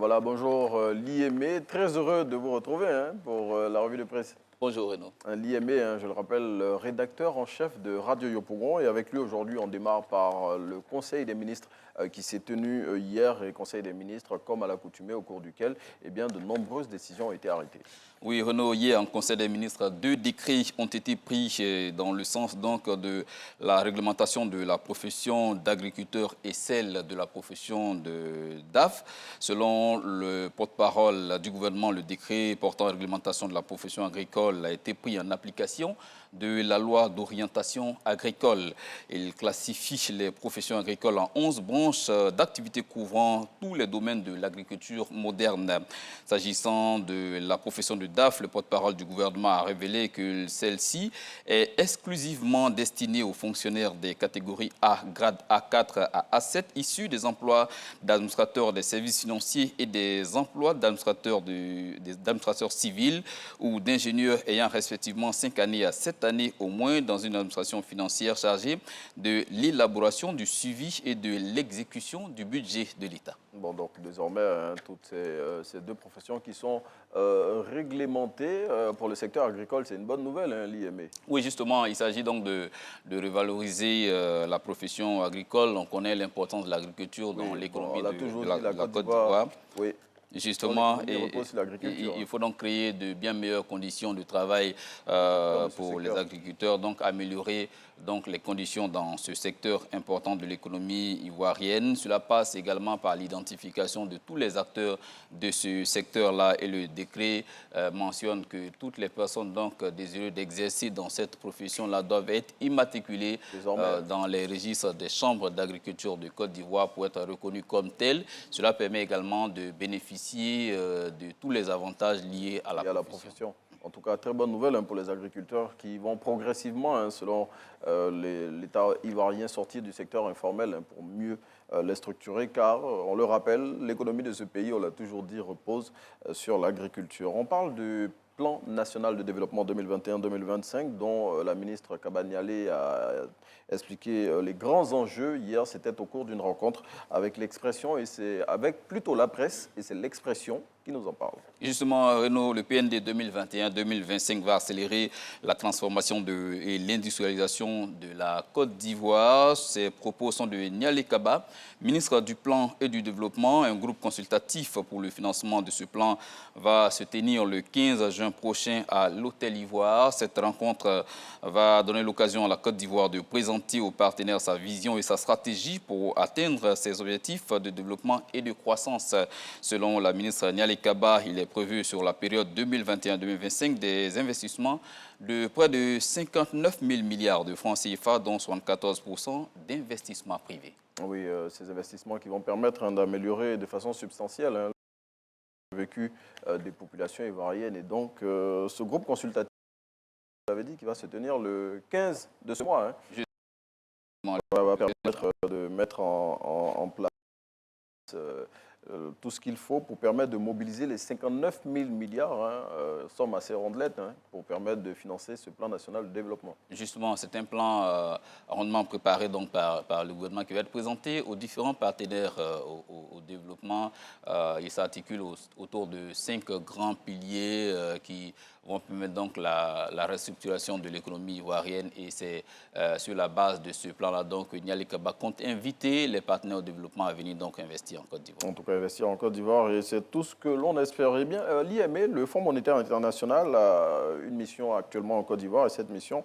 Voilà, bonjour Liémé, très heureux de vous retrouver pour la revue de presse. Bonjour Renaud. Liémé, je le rappelle, rédacteur en chef de Radio Yopougon. Et avec lui aujourd'hui, on démarre par le Conseil des ministres qui s'est tenu hier. Et Conseil des ministres, comme à l'accoutumée, au cours duquel de nombreuses décisions ont été arrêtées. Oui, Renaud, hier en Conseil des ministres, 2 décrets ont été pris dans le sens donc de la réglementation de la profession d'agriculteur et celle de la profession de DAF. Selon le porte-parole du gouvernement, le décret portant réglementation de la profession agricole a été pris en application de la loi d'orientation agricole. Il classifie les professions agricoles en 11 branches d'activités couvrant tous les domaines de l'agriculture moderne. S'agissant de la profession de DAF, le porte-parole du gouvernement a révélé que celle-ci est exclusivement destinée aux fonctionnaires des catégories A, grade A4 à A7, issus des emplois d'administrateurs des services financiers et des emplois d'administrateurs civils ou d'ingénieurs ayant respectivement 5 années à 7 années au moins dans une administration financière chargée de l'élaboration, du suivi et de l'exécution du budget de l'État. Bon, donc désormais, toutes ces deux professions qui sont réglementées pour le secteur agricole, c'est une bonne nouvelle, l'IME. Oui, justement, il s'agit donc de revaloriser la profession agricole. On connaît l'importance de l'agriculture dans l'économie de la Côte d'Ivoire. Oui. Justement, il faut donc créer de bien meilleures conditions de travail pour les agriculteurs, donc améliorer les conditions dans ce secteur important de l'économie ivoirienne. Cela passe également par l'identification de tous les acteurs de ce secteur-là et le décret mentionne que toutes les personnes désireuses d'exercer dans cette profession-là doivent être immatriculées dans les registres des chambres d'agriculture de Côte d'Ivoire pour être reconnues comme telles. Cela permet également de bénéficier de tous les avantages liés à la profession. En tout cas, très bonne nouvelle pour les agriculteurs qui vont progressivement, selon l'État ivoirien, sortir du secteur informel pour mieux les structurer, car, on le rappelle, l'économie de ce pays, on l'a toujours dit, repose sur l'agriculture. On parle du plan national de développement 2021-2025, dont la ministre Kabaniale a expliqué les grands enjeux. Hier, c'était au cours d'une rencontre avec l'Expression, et c'est avec plutôt la presse, et c'est l'Expression qui nous en parle. Justement, Renaud, le PND 2021-2025 va accélérer la transformation et l'industrialisation de la Côte d'Ivoire. Ces propos sont de Nialé Kaba, ministre du Plan et du Développement. Un groupe consultatif pour le financement de ce plan va se tenir le 15 juin prochain à l'Hôtel Ivoire. Cette rencontre va donner l'occasion à la Côte d'Ivoire de présenter aux partenaires sa vision et sa stratégie pour atteindre ses objectifs de développement et de croissance. Selon la ministre Nialé Kaba, il est prévu sur la période 2021-2025 des investissements de près de 59 000 milliards de francs CFA, dont 74% d'investissements privés. Oui, ces investissements qui vont permettre d'améliorer de façon substantielle le vécu des populations ivoiriennes. Et donc, ce groupe consultatif, vous avez dit qu'il va se tenir le 15 de ce mois. Ça va permettre de mettre en place tout ce qu'il faut pour permettre de mobiliser les 59 000 milliards, somme assez rondelette, pour permettre de financer ce plan national de développement. Justement, c'est un plan rondement préparé donc, par le gouvernement qui va être présenté aux différents partenaires au développement. Il s'articule autour de 5 grands piliers qui vont permettre donc la restructuration de l'économie ivoirienne, et c'est sur la base de ce plan-là donc Nialé Kaba compte inviter les partenaires au développement à venir donc investir en Côte d'Ivoire. En tout cas, investir en Côte d'Ivoire, et c'est tout ce que l'on espérait bien. L'IME, le Fonds monétaire international, a une mission actuellement en Côte d'Ivoire, et cette mission,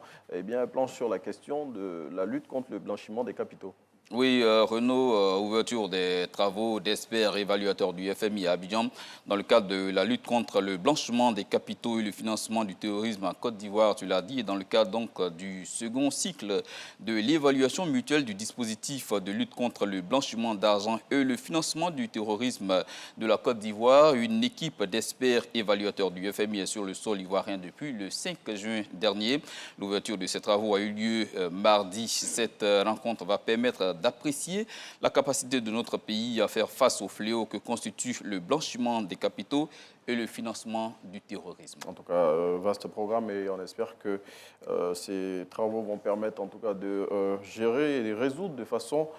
planche sur la question de la lutte contre le blanchiment des capitaux. Oui, Renaud, ouverture des travaux d'experts évaluateurs du FMI à Abidjan dans le cadre de la lutte contre le blanchiment des capitaux et le financement du terrorisme en Côte d'Ivoire, tu l'as dit, et dans le cadre donc du second cycle de l'évaluation mutuelle du dispositif de lutte contre le blanchiment d'argent et le financement du terrorisme de la Côte d'Ivoire. Une équipe d'experts évaluateurs du FMI est sur le sol ivoirien depuis le 5 juin dernier. L'ouverture de ces travaux a eu lieu mardi. Cette rencontre va permettre d'apprécier la capacité de notre pays à faire face au fléau que constitue le blanchiment des capitaux et le financement du terrorisme. En tout cas, vaste programme et on espère que ces travaux vont permettre en tout cas de gérer et de résoudre de façon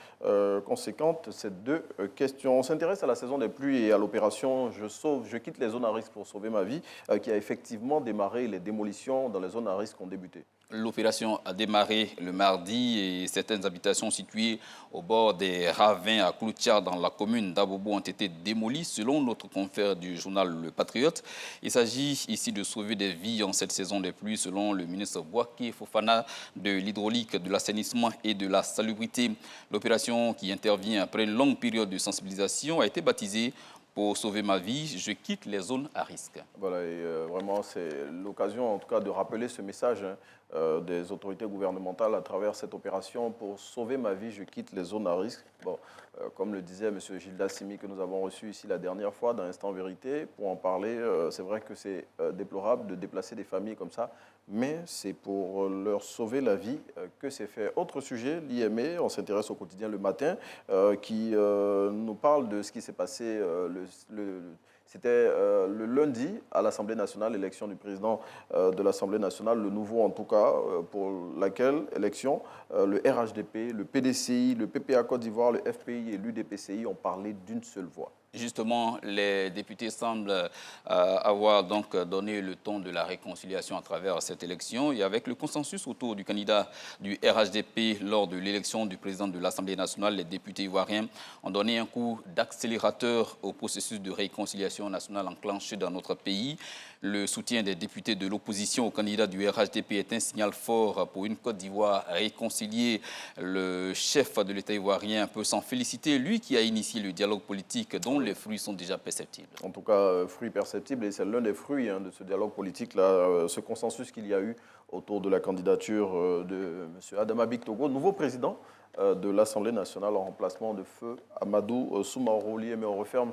conséquente ces deux questions. On s'intéresse à la saison des pluies et à l'opération Je quitte les zones à risque pour sauver ma vie qui a effectivement démarré. Les démolitions dans les zones à risque ont débuté. L'opération a démarré le mardi et certaines habitations situées au bord des ravins à Cloutiard dans la commune d'Abobo ont été démolies selon notre confrère du journal Le Patriote. Il s'agit ici de sauver des vies en cette saison des pluies selon le ministre Bouaké Fofana de l'hydraulique, de l'assainissement et de la salubrité. L'opération qui intervient après une longue période de sensibilisation a été baptisée pour sauver ma vie, je quitte les zones à risque. Voilà, et vraiment, c'est l'occasion, en tout cas, de rappeler ce message des autorités gouvernementales à travers cette opération. Pour sauver ma vie, je quitte les zones à risque. Bon, comme le disait M. Gilda Simi, que nous avons reçu ici la dernière fois dans Instant Vérité, pour en parler, c'est vrai que c'est déplorable de déplacer des familles comme ça, mais c'est pour leur sauver la vie que c'est fait. Autre sujet, l'IME, on s'intéresse au quotidien le matin, qui nous parle de ce qui s'est passé c'était le lundi à l'Assemblée nationale, l'élection du président de l'Assemblée nationale, le nouveau en tout cas, pour laquelle élection, le RHDP, le PDCI, le PPA Côte d'Ivoire, le FPI et l'UDPCI ont parlé d'une seule voix. Justement, les députés semblent avoir donc donné le ton de la réconciliation à travers cette élection et avec le consensus autour du candidat du RHDP lors de l'élection du président de l'Assemblée nationale, les députés ivoiriens ont donné un coup d'accélérateur au processus de réconciliation nationale enclenché dans notre pays. Le soutien des députés de l'opposition au candidat du RHDP est un signal fort pour une Côte d'Ivoire réconciliée. Le chef de l'État ivoirien peut s'en féliciter, lui qui a initié le dialogue politique dont les fruits sont déjà perceptibles. En tout cas, fruits perceptibles, et c'est l'un des fruits de ce dialogue politique-là, ce consensus qu'il y a eu autour de la candidature de M. Adama Bictogo, nouveau président de l'Assemblée nationale en remplacement de feu Amadou Soumaoro. Mais on referme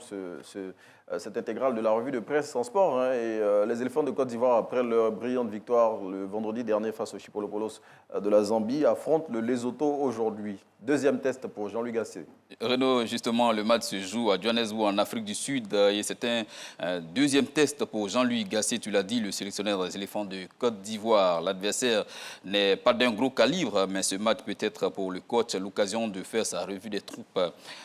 cette intégrale de la revue de presse en sport. Et les éléphants de Côte d'Ivoire, après leur brillante victoire le vendredi dernier face aux Chipolopoulos de la Zambie, affrontent le Lesotho aujourd'hui. Deuxième test pour Jean-Louis Gasset. Renaud, justement, le match se joue à Johannesburg, en Afrique du Sud. Et c'est un deuxième test pour Jean-Louis Gasset, tu l'as dit, le sélectionneur des éléphants de Côte d'Ivoire. L'adversaire n'est pas d'un gros calibre, mais ce match peut être pour le coach l'occasion de faire sa revue des troupes.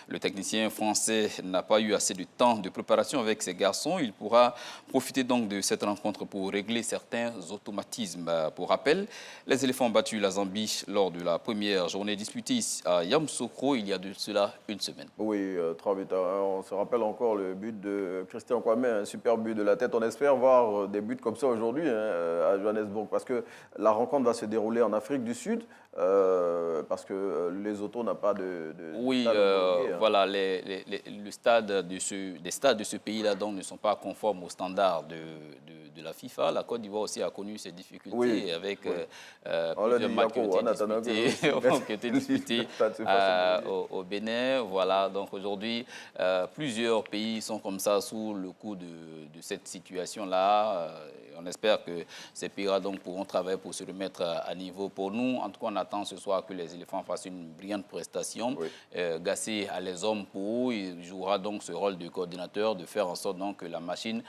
Le technicien français n'a pas eu assez de temps de préparation avec ses garçons. Il pourra profiter donc de cette rencontre pour régler certains automatismes. Pour rappel, les éléphants ont battu la Zambie lors de la première journée disputée à Yamoussoukro il y a de cela une semaine. Oui, 3 buts à 1. On se rappelle encore le but de Christian Kwame, un super but de la tête. On espère voir des buts comme ça aujourd'hui à Johannesburg parce que la rencontre va se dérouler en Afrique du Sud parce que Lesotho n'a pas de oui, stade voilà, les stades des stades de ce pays-là ne sont pas conformes aux standards de la FIFA. La Côte d'Ivoire aussi a connu ses difficultés avec plusieurs matchs qui ont été disputés au Bénin. Voilà, donc aujourd'hui, plusieurs pays sont comme ça sous le coup de cette situation-là. On espère que ces pays-là pourront travailler pour se remettre à niveau. Pour nous, en tout cas, on attend ce soir que les éléphants fassent une brillante prestation. Oui. Gasset a les hommes pour, il jouera donc ce rôle de coordinateur, de faire en sorte que la machine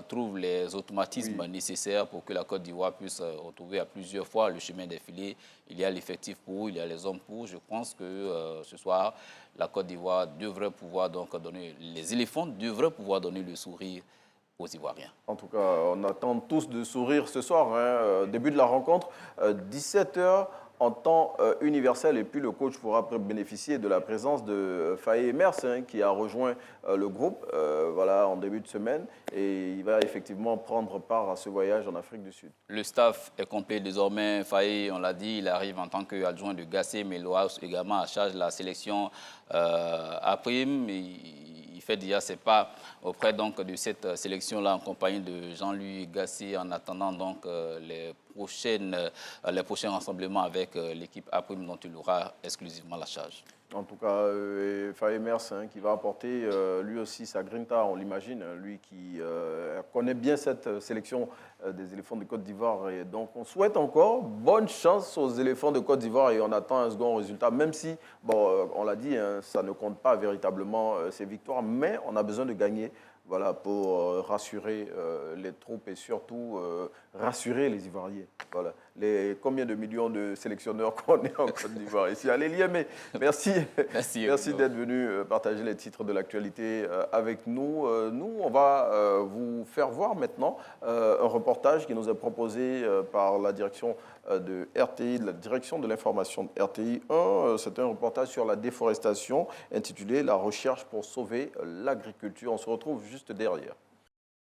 trouve les automatismes nécessaires pour que la Côte d'Ivoire puisse retrouver à plusieurs fois le chemin des filets. Il y a l'effectif pour, il y a les hommes pour. Je pense que ce soir, la Côte d'Ivoire devrait pouvoir donner, les éléphants devraient pouvoir donner le sourire aux Ivoiriens. En tout cas, on attend tous de sourire ce soir. Début de la rencontre, 17h en temps universel. Et puis le coach pourra bénéficier de la présence de Faye Mers qui a rejoint le groupe voilà, en début de semaine. Et il va effectivement prendre part à ce voyage en Afrique du Sud. Le staff est complet désormais. Faye, on l'a dit, il arrive en tant qu'adjoint de Gasset, mais il aura également à charge la sélection à prime. Il fait déjà ses pas auprès de cette sélection-là en compagnie de Jean-Louis Gasset en attendant les prochains rassemblements avec l'équipe A-Prime dont il aura exclusivement la charge. En tout cas, Faye Mers qui va apporter lui aussi sa grinta, on l'imagine, lui qui connaît bien cette sélection des éléphants de Côte d'Ivoire. Et donc, on souhaite encore bonne chance aux éléphants de Côte d'Ivoire et on attend un second résultat, même si, bon, on l'a dit, ça ne compte pas véritablement ces victoires, mais on a besoin de gagner voilà, pour rassurer les troupes et surtout rassurer les Ivoiriens. Voilà. Combien de millions de sélectionneurs qu'on est en Côte d'Ivoire ici. Allez, Liamé, merci, merci d'être venu partager les titres de l'actualité avec nous. Nous, on va vous faire voir maintenant un reportage qui nous est proposé par la direction de RTI, de la direction de l'information de RTI 1. C'est un reportage sur la déforestation intitulé « La recherche pour sauver l'agriculture ». On se retrouve juste derrière.